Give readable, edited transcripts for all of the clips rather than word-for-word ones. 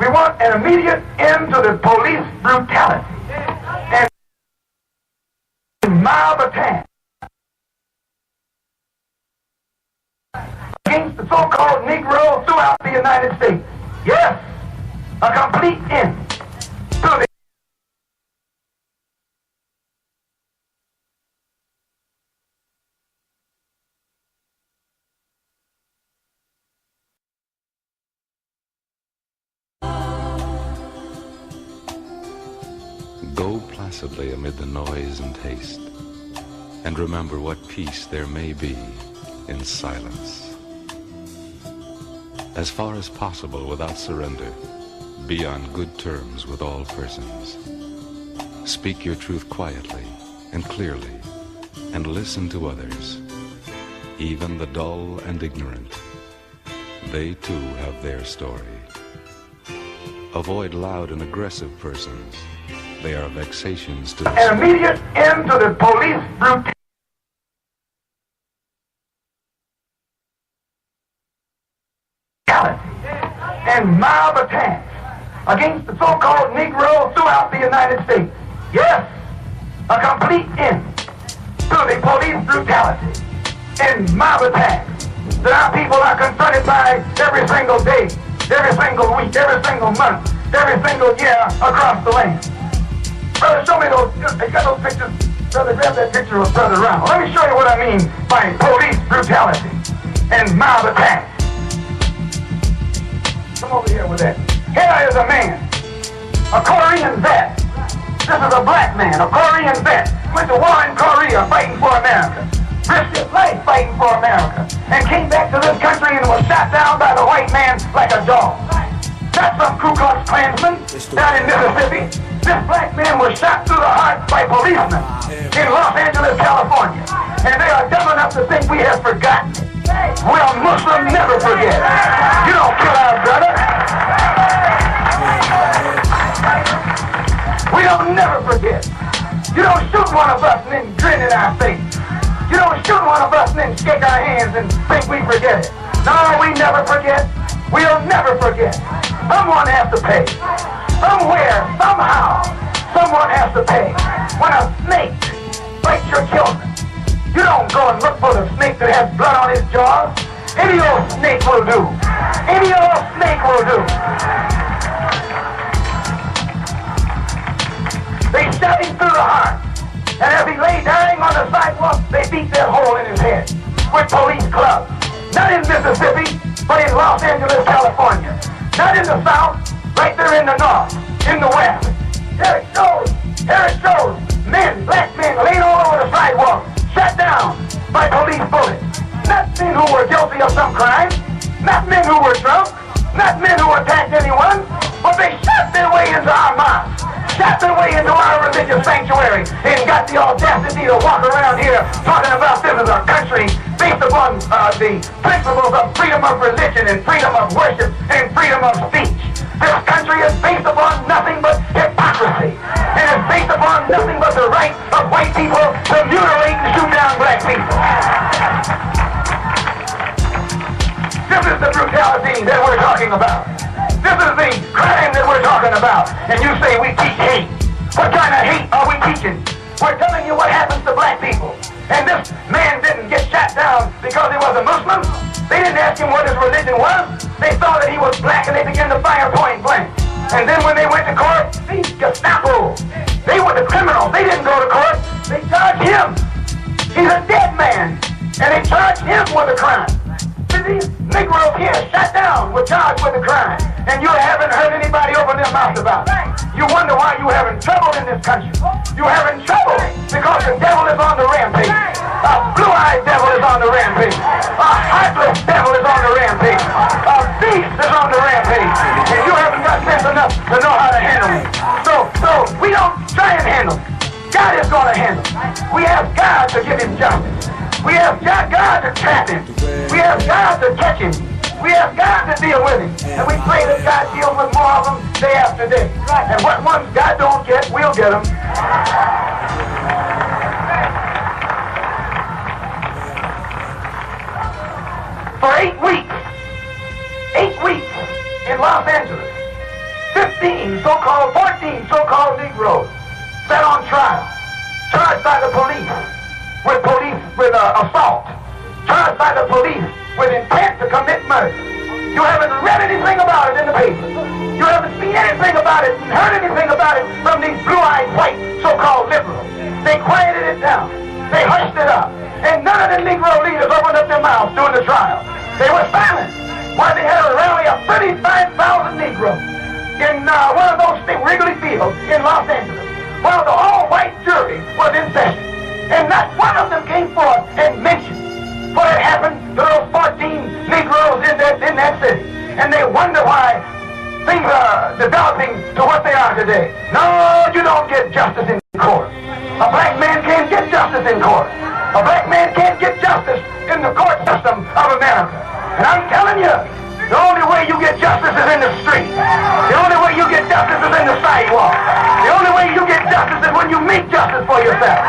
We want an immediate end to the police brutality and mob attack against the so-called Negro throughout the United States. Yes, a complete end to the Go placidly amid the noise and haste, and remember what peace there may be in silence. As far as possible without surrender, be on good terms with all persons. Speak your truth quietly and clearly, and listen to others, even the dull and ignorant. They too have their story. Avoid loud and aggressive persons. They are vexations to an immediate end to the police brutality and mob attacks against the so-called Negro throughout the United States. Yes, a complete end to the police brutality and mob attacks that our people are confronted by every single day, every single week, every single month, every single year across the land. Brother, show me those, you got those pictures? Brother, grab that picture of Brother Ronald. Let me show you what I mean by police brutality and mob attacks. Come over here with that. Here is a man, a Korean vet. This is a black man, a Korean vet. Went to war in Korea fighting for America. Risked his life fighting for America. And came back to this country and was shot down by the white man like a dog. Not some Ku Klux Klansman down in Mississippi. This black man was shot through the heart by policemen in Los Angeles, California. And they are dumb enough to think we have forgotten. Well, Muslims never forget. You don't kill our brother. We don't never forget. You don't shoot one of us and then grin in our face. You don't shoot one of us and then shake our hands and think we forget it. No, we never forget. We'll never forget. Someone has to pay. Somewhere, somehow, someone has to pay. When a snake bites your children, you don't go and look for the snake that has blood on his jaws. Any old snake will do. Any old snake will do. They shot him through the heart. And as he lay dying on the sidewalk, they beat that hole in his head with police clubs. Not in Mississippi, but in Los Angeles, California. Not in the South, right there in the North, in the West. Here it shows men, black men, laid all over the sidewalk, shot down by police bullets. Not men who were guilty of some crime, not men who were drunk, not men who attacked anyone, but they shot their way into our mosque, shot their way into our religious sanctuary, and got the audacity to walk around here talking about this as a country based upon the principles of freedom of religion and freedom of worship and freedom of speech. This country is based upon nothing but hypocrisy, and it's based upon nothing but the right of white people to mutilate and shoot down black people. This is the brutality that we're talking about. This is the crime that we're talking about. And you say we teach hate. What kind of hate are we teaching? We're telling you what happens to black people. And this man didn't get shot down because he was a Muslim. They didn't ask him what his religion was. They saw that he was black and they began to fire point blank. And then when they went to court, these Gestapo, they were the criminals. They didn't go to court. They charged him. He's a dead man. And they charged him with a crime. These Negroes here shot down were charged with a crime. And you haven't heard anybody open their mouth about it. You wonder why you're having trouble in this country. You're having trouble because the devil is on the rampage. A blue-eyed devil is on the rampage. A heartless devil is on the rampage. A beast is on the rampage. And you haven't got sense enough to know how to handle it. So we don't try and handle it. God is going to handle it. We have God to give him justice. We have God to trap him. We have God to catch him. We have God to deal with him. And we pray that God deals with more of them day after day. And what ones God don't get, we'll get them. For 8 weeks in Los Angeles, Negroes set on trial, charged by the police with assault, charged by the police with intent to commit murder. You haven't read anything about it in the paper. You haven't seen anything about it and heard anything about it from these blue-eyed white so-called liberals. They quieted it down. They hushed it up. And none of the Negro leaders opened up their mouths during the trial. They were silent while they had a rally of 35,000 Negroes in one of those Wrigley Fields in Los Angeles, while the all-white jury was in session. And not one of them came forth and mentioned what had happened to those 14 Negroes in that city. And they wonder why things are developing to what they are today. No, you don't get justice in court. A black man can't get justice in court. A black man can't get justice in the court system of America. And I'm telling you, the only way you get justice is in the street. The only way you get justice is in the sidewalk. The only way you get justice is when you make justice for yourself.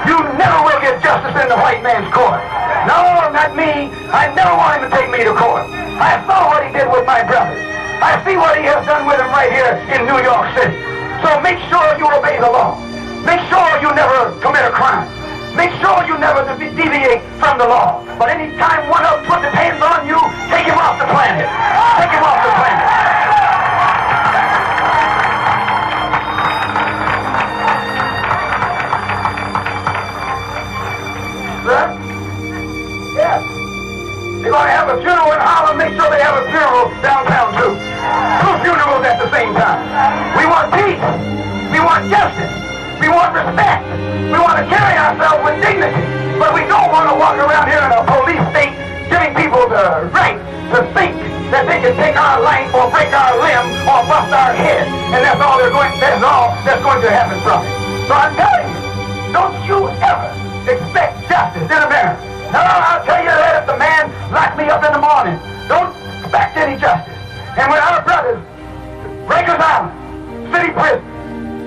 You never will get justice in the white man's court. No, not me. I never want him to take me to court. I saw what he did with my brothers. I see what he has done with them right here in New York City. So make sure you obey the law. Make sure you never commit a crime. Make sure you never deviate from the law. But any time one of them puts his hands on you, take him off the planet. Take him off the planet. Sir? Yes. They're going to have a funeral in Harlem. Make sure they have a funeral downtown, too. Two funerals at the same time. We want peace. We want justice. We want respect. We want to carry ourselves with dignity. But we don't want to walk around here in a police state giving people the right to think that they can take our life or break our limb or bust our head. And that's all that's going to happen from it. So I'm telling you, don't you ever expect justice in America. No, I'll tell you that if the man locked me up in the morning, don't expect any justice. And when our brothers, Rikers Island, city prison,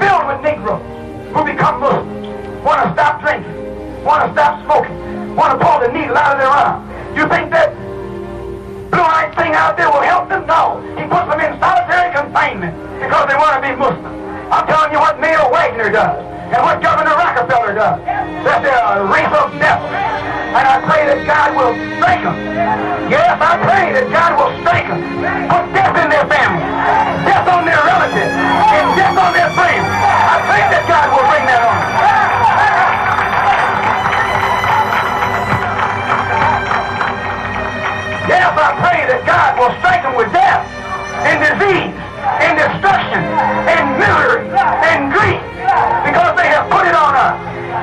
filled with Negroes, who become Muslims, want to stop drinking, want to stop smoking, want to pull the needle out of their arm. You think that blue-eyed thing out there will help them? No. He puts them in solitary confinement because they want to be Muslim. I'm telling you what Mayor Wagner does and what Governor Rockefeller does. That they're a race of devils. And I pray that God will strike them. Yes, I pray that God will strike them. Put death in their family, death on their relatives, and death on their friends. I pray that God will bring that on. Yes, I pray that God will strike them with death and disease and destruction and misery and grief because they have put it on us.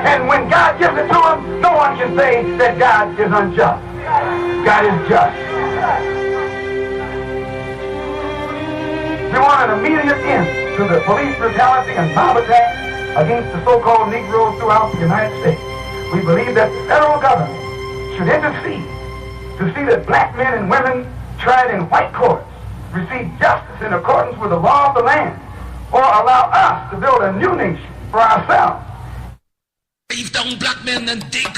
And when God gives it to them, no one can say that God is unjust. God is just. We want an immediate end to the police brutality and mob attacks against the so-called Negroes throughout the United States. We believe that the federal government should intercede to see that black men and women tried in white courts receive justice in accordance with the law of the land, or allow us to build a new nation for ourselves. Leave down black men and dig.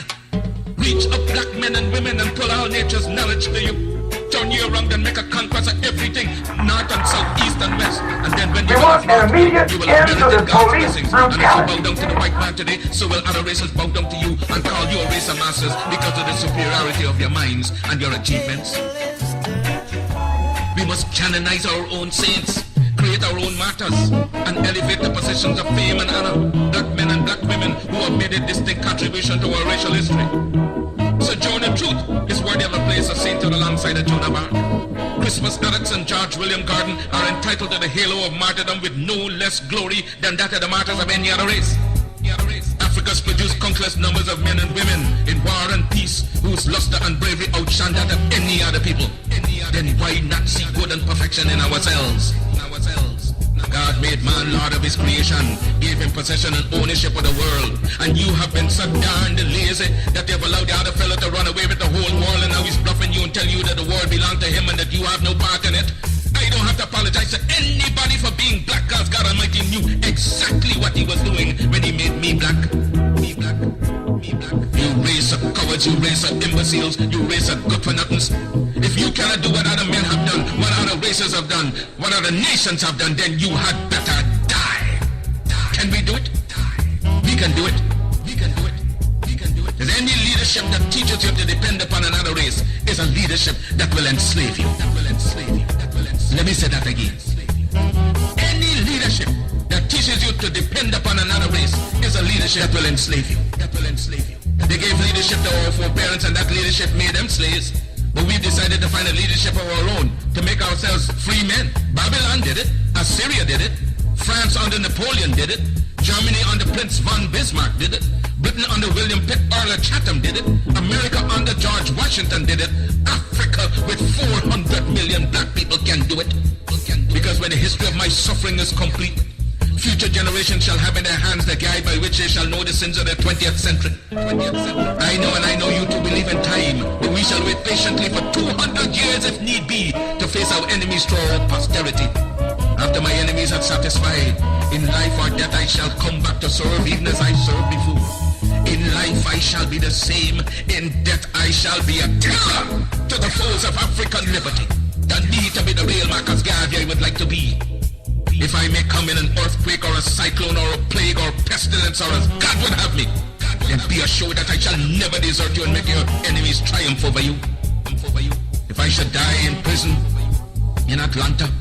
Reach up black men and women and pull all nature's knowledge to you. Turn you around and make a conquest of everything, north and south, east and west. And then when you want an immediate end to the police brutality. And if you bow down to the white man today, so will other races bow down to you and call you a race of masters because of the superiority of your minds and your achievements. We must canonize our own saints, create our own martyrs, and elevate the positions of fame and honor. Black men and black women who have made a distinct contribution to our racial history. Sojourner Truth is worthy of a place of sainthood alongside of Joan of Arc. Christmas Addicts and George William Gordon are entitled to the halo of martyrdom with no less glory than that of the martyrs of any other race. Africa's produced countless numbers of men and women in war and peace whose luster and bravery outshine that of any other people. Then why not see good and perfection in ourselves? God made man Lord of his creation, gave him possession and ownership of the world. And you have been so darned lazy that they've allowed the other fellow to run away with the whole world, and now he's bluffing you and telling you that the world belongs to him and that you have no part in it. I don't have to apologize to anybody for being black, because God Almighty knew exactly what he was doing when he made me black. Me black. Me black. You race of cowards, you race of imbeciles, you race of good-for-nothings. If you cannot do what other men have done, what other races have done, what other nations have done, then you had better die. Can we do it? We can do it. We can do it. We can do it. There's any leadership that teaches you to depend upon another race is a leadership that will enslave you. That will enslave you. That will enslave you. Let me say that again. Any leadership that teaches you to depend upon another race is a leadership that will enslave you. That will enslave you. They gave leadership to our foreparents, and that leadership made them slaves. But we decided to find a leadership of our own to make ourselves free men. Babylon did it. Assyria did it. France under Napoleon did it. Germany under Prince von Bismarck did it. Britain under William Pitt Earl of Chatham did it. America under George Washington did it. Africa with 400 million black people can do it. Because when the history of my suffering is complete, future generations shall have in their hands the guide by which they shall know the sins of the 20th century. I know, and I know you too believe in time, but we shall wait patiently for 200 years if need be to face our enemies through our posterity. After my enemies are satisfied, in life or death I shall come back to serve even as I served before. In life I shall be the same, in death I shall be a terror to the foes of African liberty. That need to be the real Marcus Garvey I would like to be. If I may come in an earthquake or a cyclone or a plague or pestilence or as God would have me, then be assured that I shall never desert you and make your enemies triumph over you. If I should die in prison in Atlanta,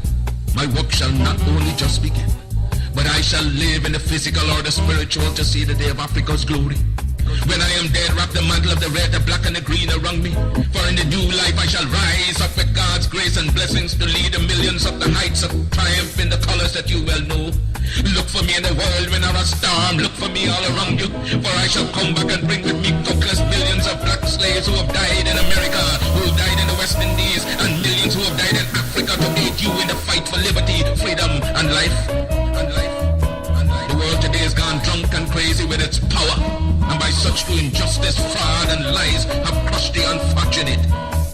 my work shall not only just begin, but I shall live in the physical or the spiritual to see the day of Africa's glory. When I am dead, wrap the mantle of the red, the black, and the green around me. For in the new life I shall rise up with God's grace and blessings to lead the millions up the heights of triumph in the colors that you well know. Look for me in the world when a storm. Look for me all around you. For I shall come back and bring with me countless millions of black slaves who have died in America, who have died in the West Indies, and millions who have died in Africa to aid you in the fight for liberty, freedom, and life. The world today has gone drunk and crazy with its power, and by such through injustice, fraud, and lies have crushed the unfortunate.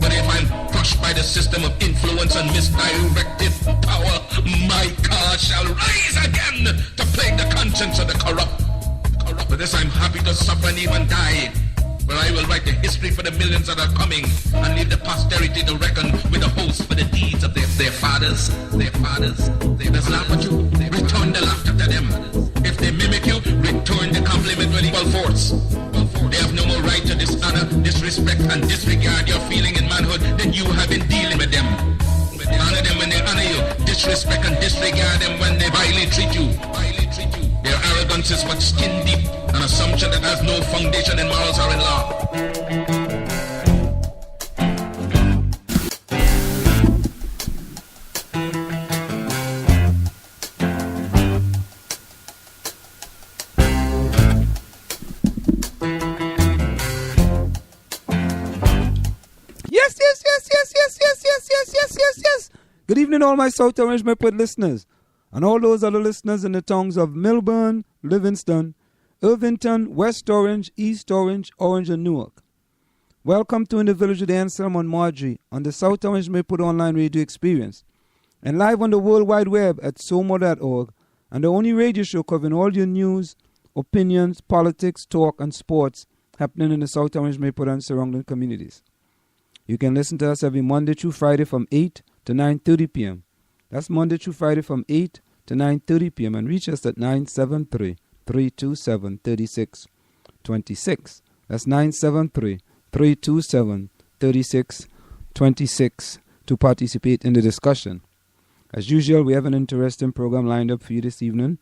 But if I'm crushed by the system of influence and misdirected power, my cause shall rise again to plague the conscience of the corrupt. For this I'm happy to suffer and even die, for I will write the history for the millions that are coming and leave the posterity to reckon with the host for the deeds of their fathers. They just laugh at you, return the laughter to them. If they mimic you, return the compliment with equal force. They have no more right to dishonor, disrespect, and disregard your feeling in manhood than you have in dealing with them. Honor them when they honor you, disrespect and disregard them when they vilely treat you. Their arrogance is but skin deep, an assumption that has no foundation in morals or in law. Yes. Good evening, all my South Orange Maplewood listeners, and all those other listeners in the towns of Milburn, Livingston, Irvington, West Orange, East Orange, Orange, and Newark. Welcome to In the Village with Anselm and Marjorie on the South Orange Maplewood Online Radio Experience, and live on the World Wide Web at somo.org, and the only radio show covering all your news, opinions, politics, talk, and sports happening in the South Orange Maplewood and surrounding communities. You can listen to us every Monday through Friday from 8 to 9:30 p.m. That's Monday through Friday from 8 to 9:30 p.m. and reach us at 973-327-3626. That's 973-327-3626 to participate in the discussion. As usual, we have an interesting program lined up for you this evening,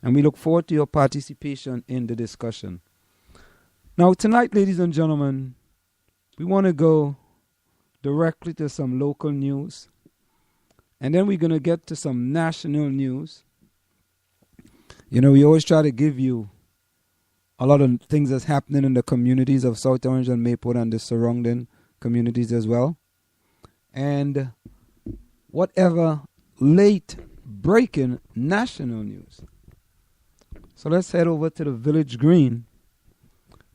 and we look forward to your participation in the discussion. Now, tonight, ladies and gentlemen, we want to go directly to some local news, and then we're going to get to some national news. You know, we always try to give you a lot of things that's happening in the communities of South Orange and Maplewood and the surrounding communities as well. And whatever late breaking national news. So let's head over to the Village Green.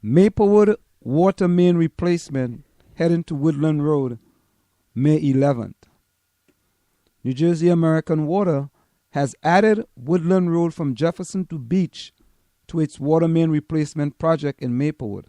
Maplewood water main replacement heading to Woodland Road, May 11th. New Jersey American Water has added Woodland Road from Jefferson to Beach to its water main replacement project in Maplewood.